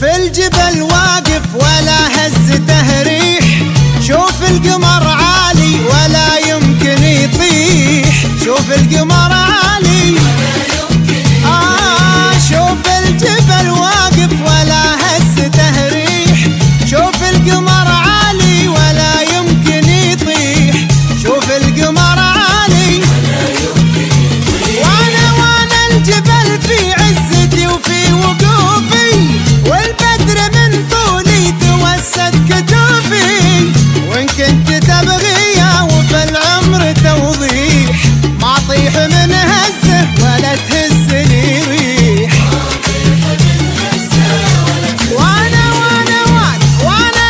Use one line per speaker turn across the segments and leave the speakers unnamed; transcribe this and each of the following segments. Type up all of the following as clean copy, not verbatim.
الجبل واقف ولا هزته ريح، شوف القمر عالي ولا يمكن يطيح، شوف القمر عالي شوف الجبل واقف ولا هزته ريح، شوف القمر عالي ولا يمكن يطيح، شوف القمر عالي وانا الجبل في عزتي وفي وقوفي، والبدر من طولي توسد كتوفي، وان كنت تبغيه وفي العمر توضيح، ما اطيح من هزه ولا تهزني ريح، وانا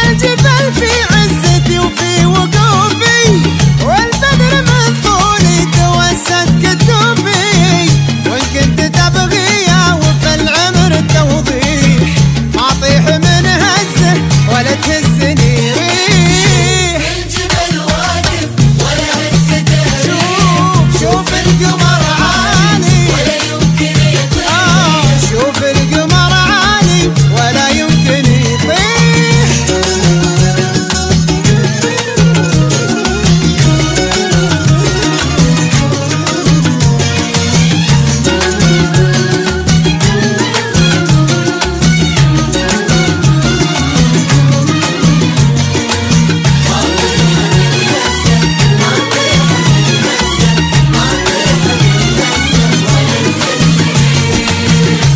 الجبل في عزتي وفي وقوفي، والبدر من طولي توسد كتوفي، وان كنت تبغيه وفي العمر توضيح، ما اطيح من هزه ولا تهزني ريح.
الجبل واقف ولا هزته ريح،
شوف القمر عالي
ولا يمكن يطيح،
شوف القمر عالي ولا يمكن يطيح.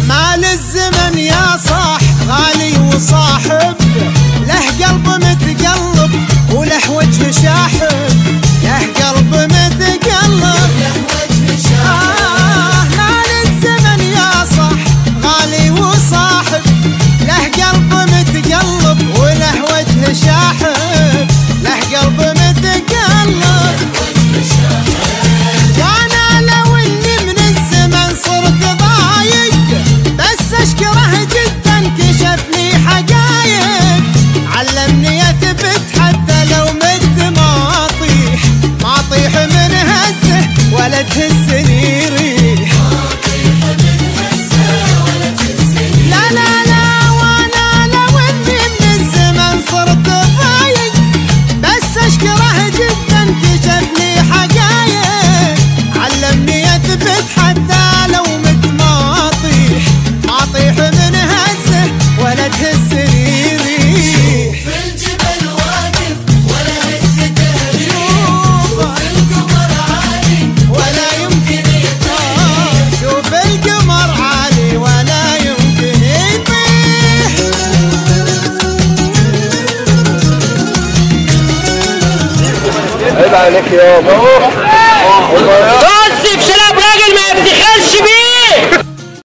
مال الزمن يا صاح غالي وصاحب، له قلب متقلب وله وجه شاحب، له قلب متقلب مال الزمن يا صاح غالي وصاحب، له قلب متقلب وله وجه شاحب، له قلب متقلب، وانا لو اني من الزمن صرت ضايق، بس اشكره جدا كشف لي حقايق، علمني اثبت حتى لو مت ما اطيح، ما اطيح من هزه ولا تهزني ريح، لا وانا لو اني من الزمن صرت ضايق، بس اشكره جدا كشف لي حقايق، علمني اثبت حتى لو مت ما اطيح، ما اطيح من هزه ولا تهزني ريح.
في الجبل واقف ولا هزته ريح، شوف القمر عالي
ولا يمكن
يطيح،
شوف القمر عالي ولا يمكن يطيح.
عيب عليك يابا.